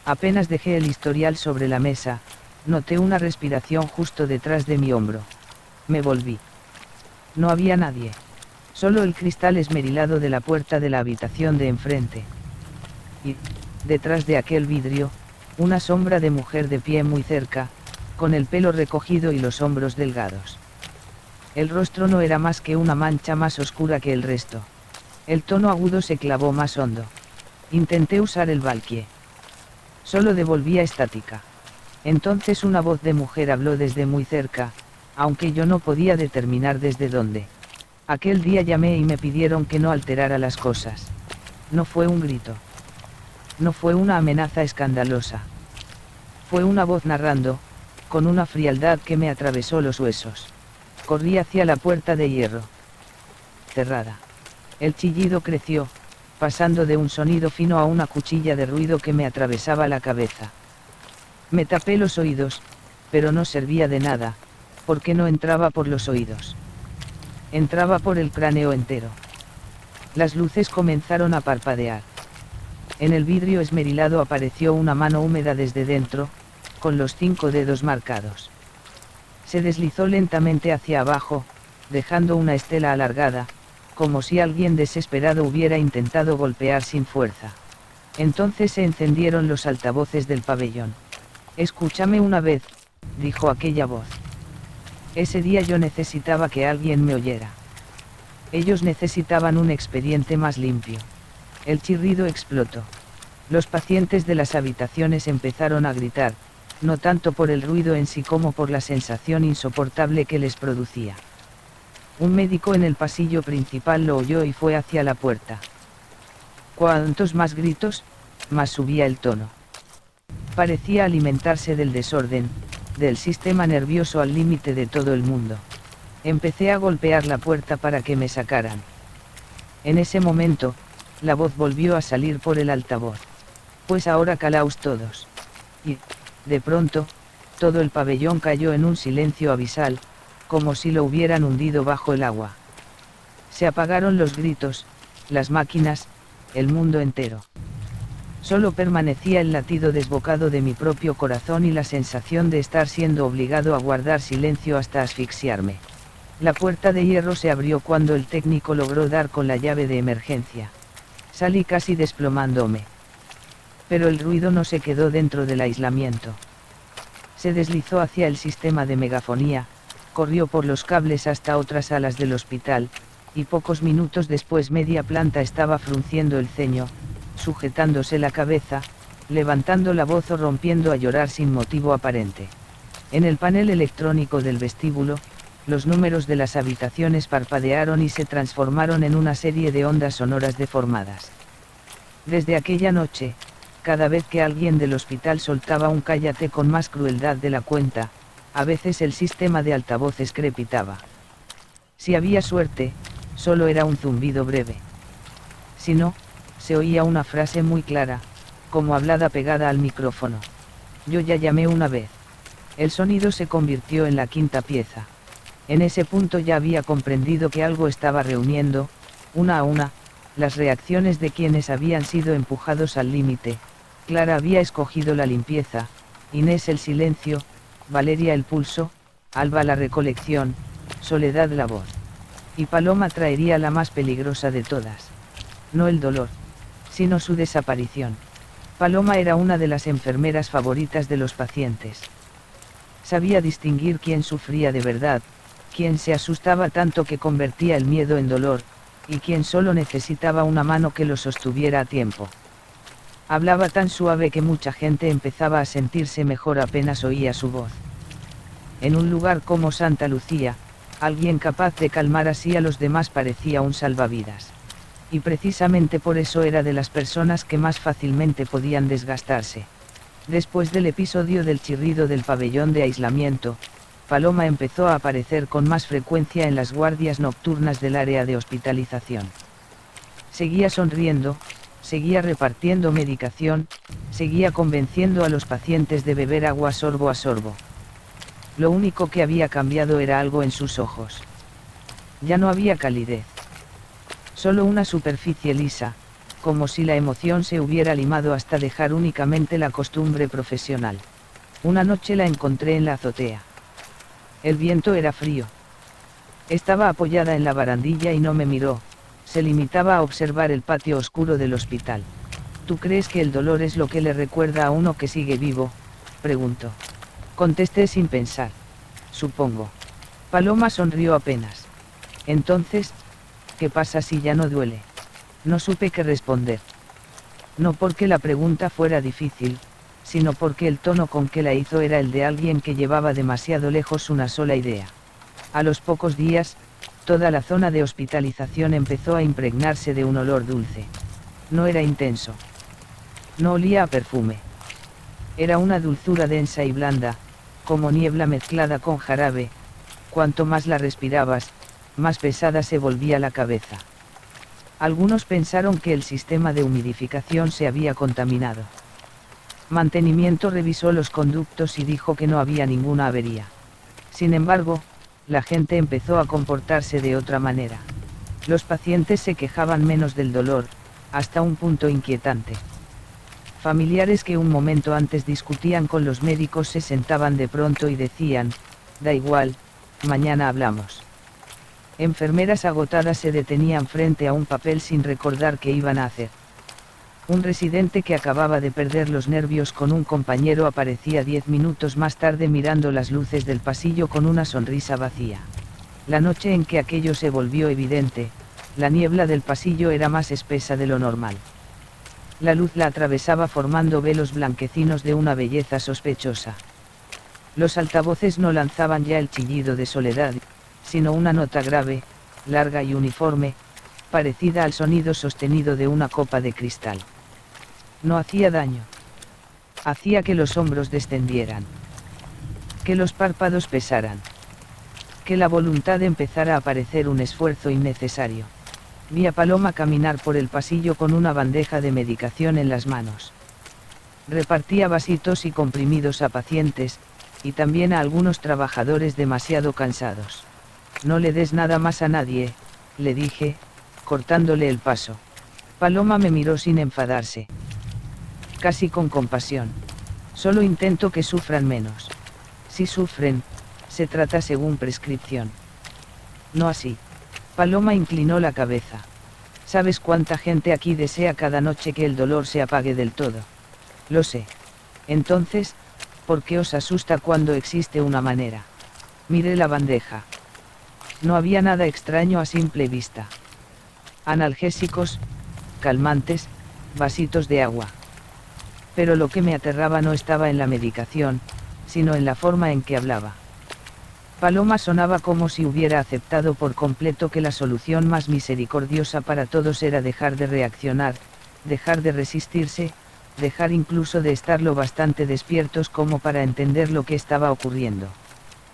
Apenas dejé el historial sobre la mesa, noté una respiración justo detrás de mi hombro. Me volví. No había nadie. Solo el cristal esmerilado de la puerta de la habitación de enfrente. Y, detrás de aquel vidrio, una sombra de mujer de pie muy cerca, con el pelo recogido y los hombros delgados. El rostro no era más que una mancha más oscura que el resto. El tono agudo se clavó más hondo. Intenté usar el valquie. Solo devolvía estática. Entonces una voz de mujer habló desde muy cerca, aunque yo no podía determinar desde dónde. Aquel día llamé y me pidieron que no alterara las cosas. No fue un grito. No fue una amenaza escandalosa. Fue una voz narrando, con una frialdad que me atravesó los huesos. Corrí hacia la puerta de hierro. Cerrada. El chillido creció, pasando de un sonido fino a una cuchilla de ruido que me atravesaba la cabeza. Me tapé los oídos, pero no servía de nada, porque no entraba por los oídos. Entraba por el cráneo entero. Las luces comenzaron a parpadear. En el vidrio esmerilado apareció una mano húmeda desde dentro, con los 5 dedos marcados. Se deslizó lentamente hacia abajo, dejando una estela alargada, como si alguien desesperado hubiera intentado golpear sin fuerza. Entonces se encendieron los altavoces del pabellón. «Escúchame una vez», dijo aquella voz. Ese día yo necesitaba que alguien me oyera. Ellos necesitaban un expediente más limpio. El chirrido explotó. Los pacientes de las habitaciones empezaron a gritar, no tanto por el ruido en sí como por la sensación insoportable que les producía. Un médico en el pasillo principal lo oyó y fue hacia la puerta. Cuantos más gritos, más subía el tono. Parecía alimentarse del desorden, del sistema nervioso al límite de todo el mundo. Empecé a golpear la puerta para que me sacaran. En ese momento, la voz volvió a salir por el altavoz. «Pues ahora calaos todos». Y, de pronto, todo el pabellón cayó en un silencio abisal, como si lo hubieran hundido bajo el agua. Se apagaron los gritos, las máquinas, el mundo entero. Solo permanecía el latido desbocado de mi propio corazón y la sensación de estar siendo obligado a guardar silencio hasta asfixiarme. La puerta de hierro se abrió cuando el técnico logró dar con la llave de emergencia. Salí casi desplomándome. Pero el ruido no se quedó dentro del aislamiento. Se deslizó hacia el sistema de megafonía, corrió por los cables hasta otras salas del hospital, y pocos minutos después media planta estaba frunciendo el ceño, sujetándose la cabeza, levantando la voz o rompiendo a llorar sin motivo aparente. En el panel electrónico del vestíbulo, los números de las habitaciones parpadearon y se transformaron en una serie de ondas sonoras deformadas. Desde aquella noche, cada vez que alguien del hospital soltaba un cállate con más crueldad de la cuenta, a veces el sistema de altavoces crepitaba. Si había suerte, solo era un zumbido breve. Si no, se oía una frase muy clara, como hablada pegada al micrófono. Yo ya llamé una vez. El sonido se convirtió en la quinta pieza. En ese punto ya había comprendido que algo estaba reuniendo, una a una, las reacciones de quienes habían sido empujados al límite. Clara había escogido la limpieza, Inés el silencio, Valeria el pulso, Alba la recolección, Soledad la voz. Y Paloma traería la más peligrosa de todas. No el dolor, sino su desaparición. Paloma era una de las enfermeras favoritas de los pacientes. Sabía distinguir quién sufría de verdad, quién se asustaba tanto que convertía el miedo en dolor, y quién solo necesitaba una mano que lo sostuviera a tiempo. Hablaba tan suave que mucha gente empezaba a sentirse mejor apenas oía su voz. En un lugar como Santa Lucía, alguien capaz de calmar así a los demás parecía un salvavidas. Y precisamente por eso era de las personas que más fácilmente podían desgastarse. Después del episodio del chirrido del pabellón de aislamiento, Paloma empezó a aparecer con más frecuencia en las guardias nocturnas del área de hospitalización. Seguía sonriendo, seguía repartiendo medicación, seguía convenciendo a los pacientes de beber agua sorbo a sorbo. Lo único que había cambiado era algo en sus ojos. Ya no había calidez. Solo una superficie lisa, como si la emoción se hubiera limado hasta dejar únicamente la costumbre profesional. Una noche la encontré en la azotea. El viento era frío. Estaba apoyada en la barandilla y no me miró, se limitaba a observar el patio oscuro del hospital. ¿Tú crees que el dolor es lo que le recuerda a uno que sigue vivo?, preguntó. Contesté sin pensar. Supongo. Paloma sonrió apenas. Entonces, ¿qué pasa si ya no duele? No supe qué responder. No porque la pregunta fuera difícil, sino porque el tono con que la hizo era el de alguien que llevaba demasiado lejos una sola idea. A los pocos días, toda la zona de hospitalización empezó a impregnarse de un olor dulce. No era intenso. No olía a perfume. Era una dulzura densa y blanda, como niebla mezclada con jarabe. Cuanto más la respirabas, más pesada se volvía la cabeza. Algunos pensaron que el sistema de humidificación se había contaminado. Mantenimiento revisó los conductos y dijo que no había ninguna avería. Sin embargo, la gente empezó a comportarse de otra manera. Los pacientes se quejaban menos del dolor, hasta un punto inquietante. Familiares que un momento antes discutían con los médicos se sentaban de pronto y decían, da igual, mañana hablamos. Enfermeras agotadas se detenían frente a un papel sin recordar qué iban a hacer. Un residente que acababa de perder los nervios con un compañero aparecía 10 minutos más tarde mirando las luces del pasillo con una sonrisa vacía. La noche en que aquello se volvió evidente, la niebla del pasillo era más espesa de lo normal. La luz la atravesaba formando velos blanquecinos de una belleza sospechosa. Los altavoces no lanzaban ya el chillido de Soledad, sino una nota grave, larga y uniforme, parecida al sonido sostenido de una copa de cristal. No hacía daño. Hacía que los hombros descendieran. Que los párpados pesaran. Que la voluntad empezara a parecer un esfuerzo innecesario. Vi a Paloma caminar por el pasillo con una bandeja de medicación en las manos. Repartía vasitos y comprimidos a pacientes, y también a algunos trabajadores demasiado cansados. No le des nada más a nadie, le dije, cortándole el paso. Paloma me miró sin enfadarse. Casi con compasión. Solo intento que sufran menos. Si sufren, se trata según prescripción. No así. Paloma inclinó la cabeza. ¿Sabes cuánta gente aquí desea cada noche que el dolor se apague del todo? Lo sé. Entonces, ¿por qué os asusta cuando existe una manera? Miré la bandeja. No había nada extraño a simple vista. Analgésicos, calmantes, vasitos de agua. Pero lo que me aterraba no estaba en la medicación, sino en la forma en que hablaba. Paloma sonaba como si hubiera aceptado por completo que la solución más misericordiosa para todos era dejar de reaccionar, dejar de resistirse, dejar incluso de estar lo bastante despiertos como para entender lo que estaba ocurriendo.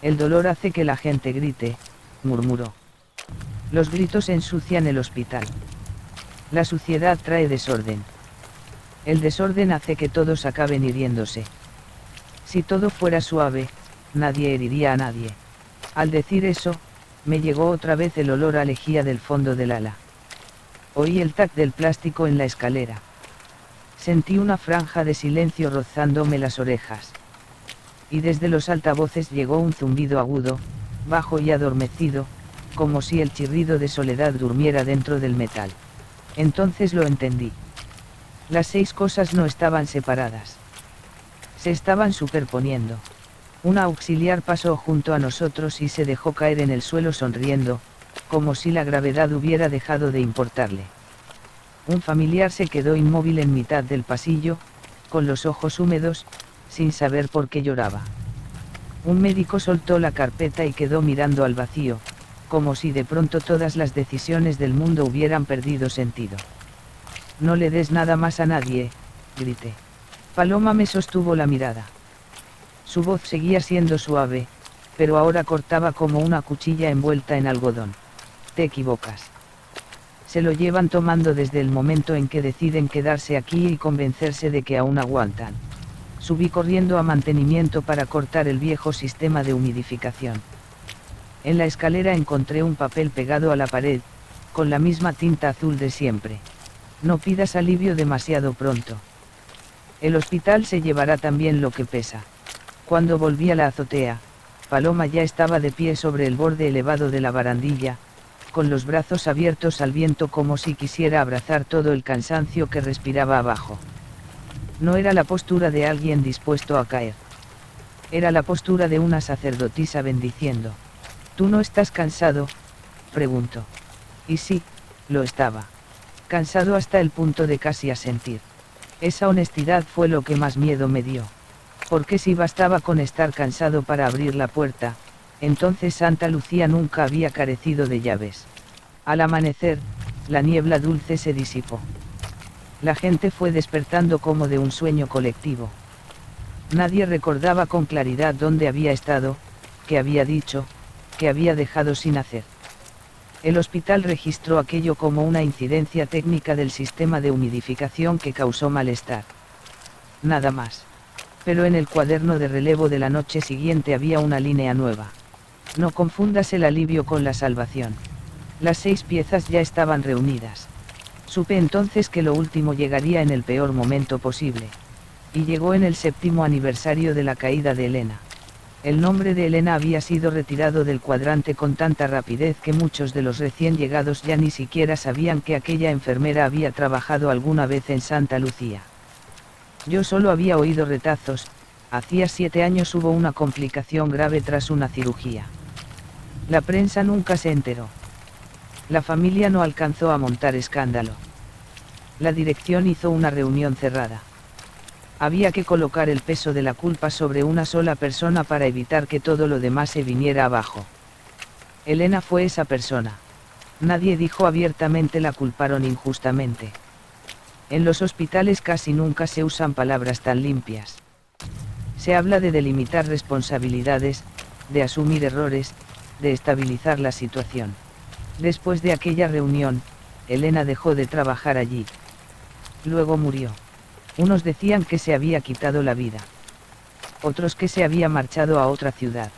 El dolor hace que la gente grite, murmuró. Los gritos ensucian el hospital. La suciedad trae desorden. El desorden hace que todos acaben hiriéndose. Si todo fuera suave, nadie heriría a nadie. Al decir eso, me llegó otra vez el olor a lejía del fondo del ala. Oí el tac del plástico en la escalera. Sentí una franja de silencio rozándome las orejas. Y desde los altavoces llegó un zumbido agudo, bajo y adormecido, como si el chirrido de Soledad durmiera dentro del metal. Entonces lo entendí. Las 6 cosas no estaban separadas. Se estaban superponiendo. Una auxiliar pasó junto a nosotros y se dejó caer en el suelo sonriendo, como si la gravedad hubiera dejado de importarle. Un familiar se quedó inmóvil en mitad del pasillo, con los ojos húmedos, sin saber por qué lloraba. Un médico soltó la carpeta y quedó mirando al vacío, como si de pronto todas las decisiones del mundo hubieran perdido sentido. No le des nada más a nadie, grité. Paloma me sostuvo la mirada. Su voz seguía siendo suave, pero ahora cortaba como una cuchilla envuelta en algodón. Te equivocas. Se lo llevan tomando desde el momento en que deciden quedarse aquí y convencerse de que aún aguantan. Subí corriendo a mantenimiento para cortar el viejo sistema de humidificación. En la escalera encontré un papel pegado a la pared, con la misma tinta azul de siempre. No pidas alivio demasiado pronto. El hospital se llevará también lo que pesa. Cuando volví a la azotea, Paloma ya estaba de pie sobre el borde elevado de la barandilla, con los brazos abiertos al viento como si quisiera abrazar todo el cansancio que respiraba abajo. No era la postura de alguien dispuesto a caer. Era la postura de una sacerdotisa bendiciendo. ¿Tú no estás cansado?, preguntó. Y sí, lo estaba. Cansado hasta el punto de casi asentir. Esa honestidad fue lo que más miedo me dio. Porque si bastaba con estar cansado para abrir la puerta, entonces Santa Lucía nunca había carecido de llaves. Al amanecer, la niebla dulce se disipó. La gente fue despertando como de un sueño colectivo. Nadie recordaba con claridad dónde había estado, qué había dicho, qué había dejado sin hacer. El hospital registró aquello como una incidencia técnica del sistema de humidificación que causó malestar. Nada más. Pero en el cuaderno de relevo de la noche siguiente había una línea nueva. No confundas el alivio con la salvación. Las 6 piezas ya estaban reunidas. Supe entonces que lo último llegaría en el peor momento posible. Y llegó en el 7º aniversario de la caída de Elena. El nombre de Elena había sido retirado del cuadrante con tanta rapidez que muchos de los recién llegados ya ni siquiera sabían que aquella enfermera había trabajado alguna vez en Santa Lucía. Yo solo había oído retazos. Hacía 7 años hubo una complicación grave tras una cirugía. La prensa nunca se enteró. La familia no alcanzó a montar escándalo. La dirección hizo una reunión cerrada. Había que colocar el peso de la culpa sobre una sola persona para evitar que todo lo demás se viniera abajo. Elena fue esa persona. Nadie dijo abiertamente la culparon injustamente. En los hospitales casi nunca se usan palabras tan limpias. Se habla de delimitar responsabilidades, de asumir errores, de estabilizar la situación. Después de aquella reunión, Elena dejó de trabajar allí. Luego murió. Unos decían que se había quitado la vida. Otros que se había marchado a otra ciudad.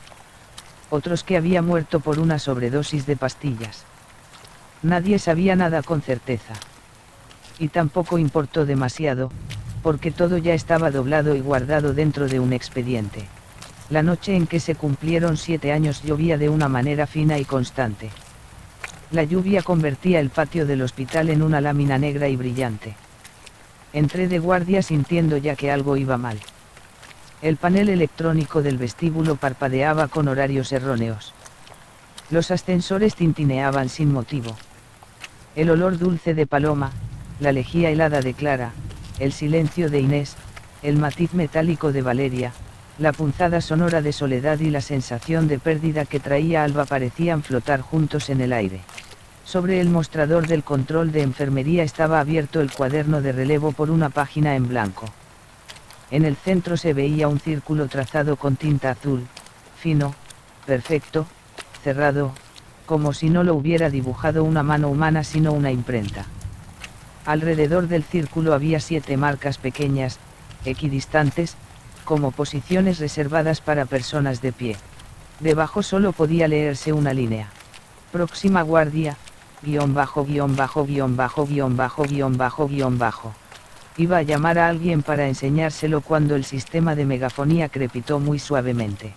Otros que había muerto por una sobredosis de pastillas. Nadie sabía nada con certeza. Y tampoco importó demasiado, porque todo ya estaba doblado y guardado dentro de un expediente. La noche en que se cumplieron 7 años llovía de una manera fina y constante. La lluvia convertía el patio del hospital en una lámina negra y brillante. Entré de guardia sintiendo ya que algo iba mal. El panel electrónico del vestíbulo parpadeaba con horarios erróneos. Los ascensores tintineaban sin motivo. El olor dulce de Paloma, la lejía helada de Clara, el silencio de Inés, el matiz metálico de Valeria, la punzada sonora de Soledad y la sensación de pérdida que traía Alba parecían flotar juntos en el aire. Sobre el mostrador del control de enfermería estaba abierto el cuaderno de relevo por una página en blanco. En el centro se veía un círculo trazado con tinta azul, fino, perfecto, cerrado, como si no lo hubiera dibujado una mano humana sino una imprenta. Alrededor del círculo había 7 marcas pequeñas, equidistantes, como posiciones reservadas para personas de pie. Debajo solo podía leerse una línea. Próxima guardia, _____________. Iba a llamar a alguien para enseñárselo cuando el sistema de megafonía crepitó muy suavemente.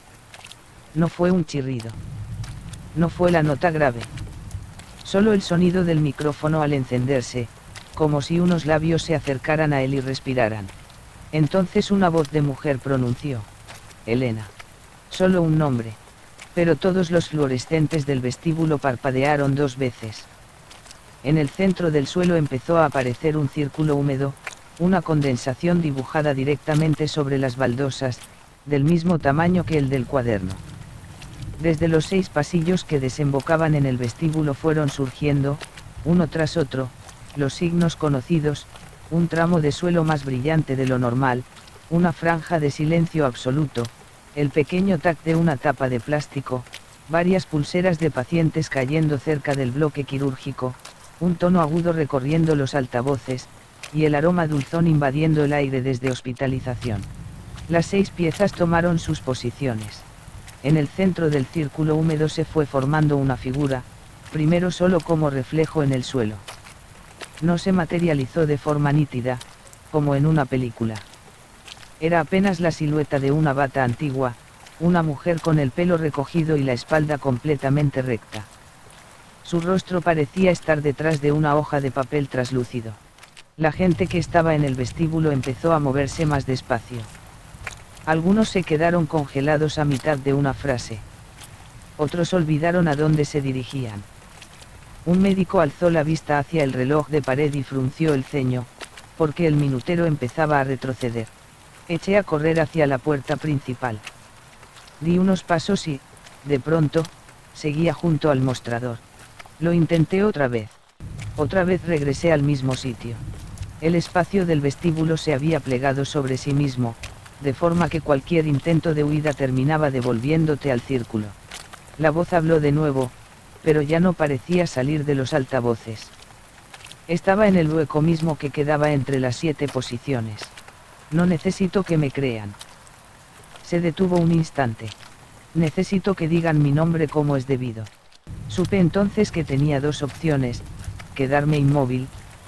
No fue un chirrido. No fue la nota grave. Solo el sonido del micrófono al encenderse, como si unos labios se acercaran a él y respiraran. Entonces una voz de mujer pronunció: Elena. Solo un nombre. Pero todos los fluorescentes del vestíbulo parpadearon 2 veces. En el centro del suelo empezó a aparecer un círculo húmedo, una condensación dibujada directamente sobre las baldosas, del mismo tamaño que el del cuaderno. Desde los 6 pasillos que desembocaban en el vestíbulo fueron surgiendo, uno tras otro, los signos conocidos, un tramo de suelo más brillante de lo normal, una franja de silencio absoluto, el pequeño tac de una tapa de plástico, varias pulseras de pacientes cayendo cerca del bloque quirúrgico, un tono agudo recorriendo los altavoces, y el aroma dulzón invadiendo el aire desde hospitalización. Las 6 piezas tomaron sus posiciones. En el centro del círculo húmedo se fue formando una figura, primero solo como reflejo en el suelo. No se materializó de forma nítida, como en una película. Era apenas la silueta de una bata antigua, una mujer con el pelo recogido y la espalda completamente recta. Su rostro parecía estar detrás de una hoja de papel traslúcido. La gente que estaba en el vestíbulo empezó a moverse más despacio. Algunos se quedaron congelados a mitad de una frase. Otros olvidaron a dónde se dirigían. Un médico alzó la vista hacia el reloj de pared y frunció el ceño, porque el minutero empezaba a retroceder. Eché a correr hacia la puerta principal. Di unos pasos y, de pronto, seguía junto al mostrador. Lo intenté otra vez. Otra vez regresé al mismo sitio. El espacio del vestíbulo se había plegado sobre sí mismo, de forma que cualquier intento de huida terminaba devolviéndote al círculo. La voz habló de nuevo, pero ya no parecía salir de los altavoces. Estaba en el hueco mismo que quedaba entre las 7 posiciones. No necesito que me crean. Se detuvo un instante. Necesito que digan mi nombre como es debido. Supe entonces que tenía 2 opciones: quedarme inmóvil,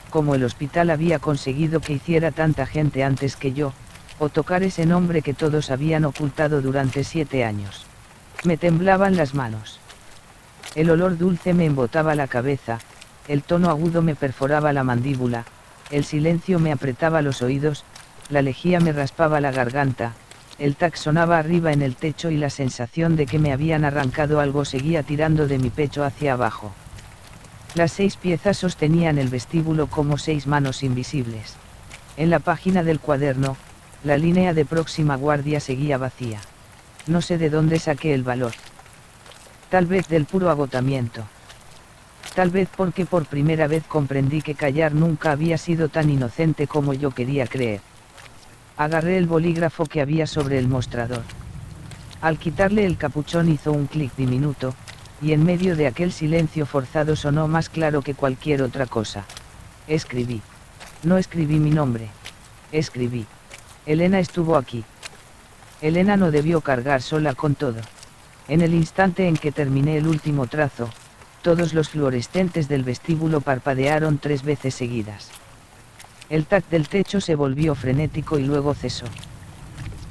como el hospital había conseguido que hiciera tanta gente antes que yo, o tocar ese nombre que todos habían ocultado durante 7 años. Me temblaban las manos. El olor dulce me embotaba la cabeza, el tono agudo me perforaba la mandíbula, el silencio me apretaba los oídos, la lejía me raspaba la garganta, el tac sonaba arriba en el techo y la sensación de que me habían arrancado algo seguía tirando de mi pecho hacia abajo. Las 6 piezas sostenían el vestíbulo como 6 manos invisibles. En la página del cuaderno, la línea de próxima guardia seguía vacía. No sé de dónde saqué el valor. Tal vez del puro agotamiento. Tal vez porque por primera vez comprendí que callar nunca había sido tan inocente como yo quería creer. Agarré el bolígrafo que había sobre el mostrador. Al quitarle el capuchón hizo un clic diminuto, y en medio de aquel silencio forzado sonó más claro que cualquier otra cosa. Escribí. No escribí mi nombre. Escribí: Elena estuvo aquí. Elena no debió cargar sola con todo. En el instante en que terminé el último trazo, todos los fluorescentes del vestíbulo parpadearon 3 veces seguidas. El tac del techo se volvió frenético y luego cesó.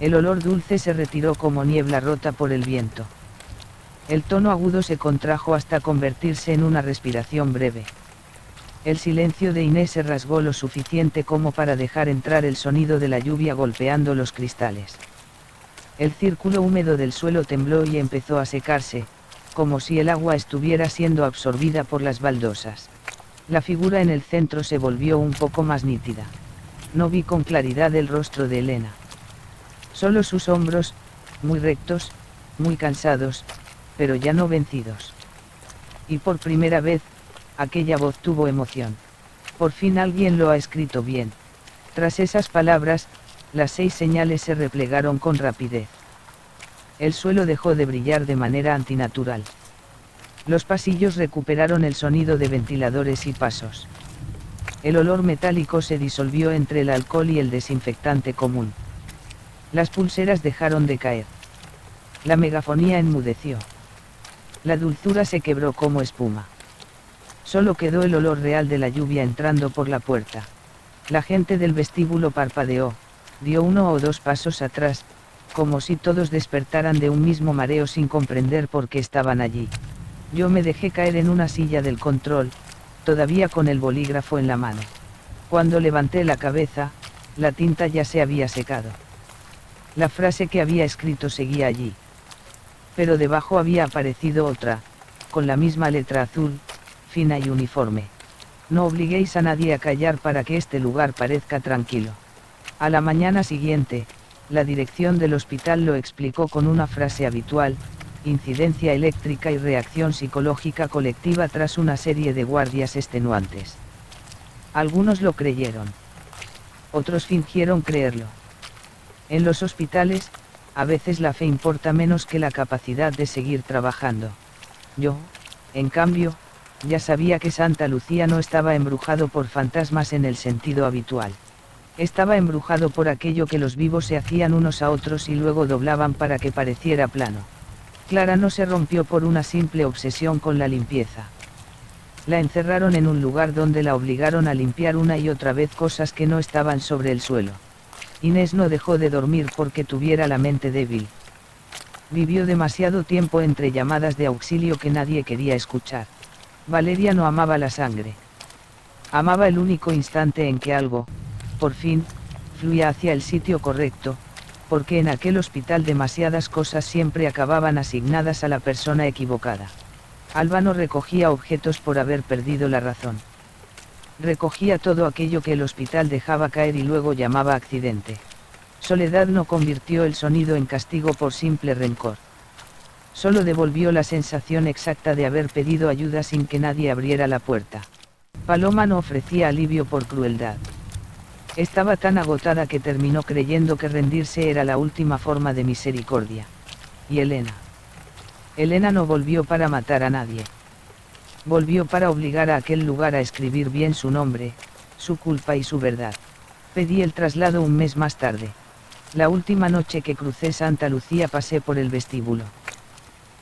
El olor dulce se retiró como niebla rota por el viento. El tono agudo se contrajo hasta convertirse en una respiración breve. El silencio de Inés se rasgó lo suficiente como para dejar entrar el sonido de la lluvia golpeando los cristales. El círculo húmedo del suelo tembló y empezó a secarse, como si el agua estuviera siendo absorbida por las baldosas. La figura en el centro se volvió un poco más nítida. No vi con claridad el rostro de Elena. Solo sus hombros, muy rectos, muy cansados, pero ya no vencidos. Y por primera vez, aquella voz tuvo emoción. Por fin alguien lo ha escrito bien. Tras esas palabras, las 6 señales se replegaron con rapidez. El suelo dejó de brillar de manera antinatural. Los pasillos recuperaron el sonido de ventiladores y pasos. El olor metálico se disolvió entre el alcohol y el desinfectante común. Las pulseras dejaron de caer. La megafonía enmudeció. La dulzura se quebró como espuma. Solo quedó el olor real de la lluvia entrando por la puerta. La gente del vestíbulo parpadeó, dio 1 o 2 pasos atrás, como si todos despertaran de un mismo mareo sin comprender por qué estaban allí. Yo me dejé caer en una silla del control, todavía con el bolígrafo en la mano. Cuando levanté la cabeza, la tinta ya se había secado. La frase que había escrito seguía allí. Pero debajo había aparecido otra, con la misma letra azul, fina y uniforme. No obliguéis a nadie a callar para que este lugar parezca tranquilo. A la mañana siguiente, la dirección del hospital lo explicó con una frase habitual: incidencia eléctrica y reacción psicológica colectiva tras una serie de guardias extenuantes. Algunos lo creyeron. Otros fingieron creerlo. En los hospitales, a veces la fe importa menos que la capacidad de seguir trabajando. Yo, en cambio, ya sabía que Santa Lucía no estaba embrujado por fantasmas en el sentido habitual. Estaba embrujado por aquello que los vivos se hacían unos a otros y luego doblaban para que pareciera plano. Clara no se rompió por una simple obsesión con la limpieza. La encerraron en un lugar donde la obligaron a limpiar una y otra vez cosas que no estaban sobre el suelo. Inés no dejó de dormir porque tuviera la mente débil. Vivió demasiado tiempo entre llamadas de auxilio que nadie quería escuchar. Valeria no amaba la sangre. Amaba el único instante en que algo, por fin, fluía hacia el sitio correcto, porque en aquel hospital demasiadas cosas siempre acababan asignadas a la persona equivocada. Alba no recogía objetos por haber perdido la razón. Recogía todo aquello que el hospital dejaba caer y luego llamaba accidente. Soledad no convirtió el sonido en castigo por simple rencor. Solo devolvió la sensación exacta de haber pedido ayuda sin que nadie abriera la puerta. Paloma no ofrecía alivio por crueldad. Estaba tan agotada que terminó creyendo que rendirse era la última forma de misericordia. ¿Y Elena? Elena no volvió para matar a nadie. Volvió para obligar a aquel lugar a escribir bien su nombre, su culpa y su verdad. Pedí el traslado un mes más tarde. La última noche que crucé Santa Lucía pasé por el vestíbulo.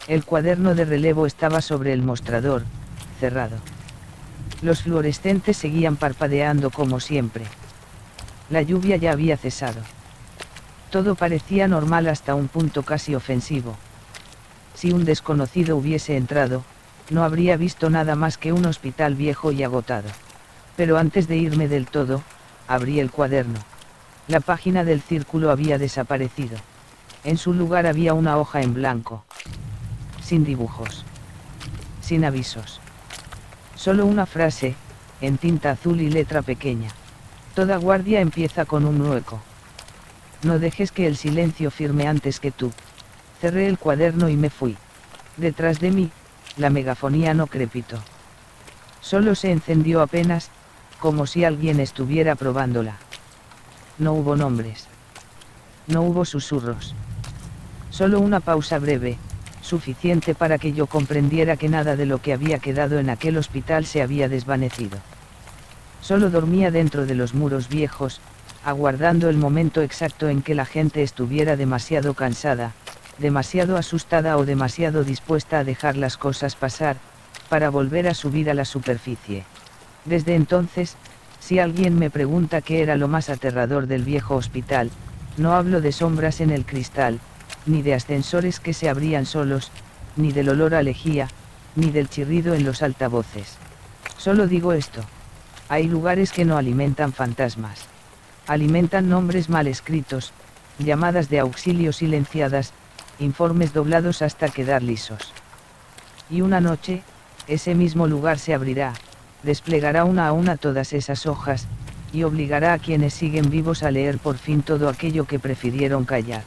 El cuaderno de relevo estaba sobre el mostrador, cerrado. Los fluorescentes seguían parpadeando como siempre. La lluvia ya había cesado. Todo parecía normal hasta un punto casi ofensivo. Si un desconocido hubiese entrado, no habría visto nada más que un hospital viejo y agotado. Pero antes de irme del todo, abrí el cuaderno. La página del círculo había desaparecido. En su lugar había una hoja en blanco. Sin dibujos. Sin avisos. Solo una frase, en tinta azul y letra pequeña. Toda guardia empieza con un hueco. No dejes que el silencio firme antes que tú. Cerré el cuaderno y me fui. Detrás de mí, la megafonía no crepitó. Solo se encendió apenas, como si alguien estuviera probándola. No hubo nombres. No hubo susurros. Solo una pausa breve, suficiente para que yo comprendiera que nada de lo que había quedado en aquel hospital se había desvanecido. Solo dormía dentro de los muros viejos, aguardando el momento exacto en que la gente estuviera demasiado cansada, demasiado asustada o demasiado dispuesta a dejar las cosas pasar, para volver a subir a la superficie. Desde entonces, si alguien me pregunta qué era lo más aterrador del viejo hospital, no hablo de sombras en el cristal, ni de ascensores que se abrían solos, ni del olor a lejía, ni del chirrido en los altavoces. Solo digo esto. Hay lugares que no alimentan fantasmas. Alimentan nombres mal escritos, llamadas de auxilio silenciadas, informes doblados hasta quedar lisos. Y una noche, ese mismo lugar se abrirá, desplegará una a una todas esas hojas, y obligará a quienes siguen vivos a leer por fin todo aquello que prefirieron callar.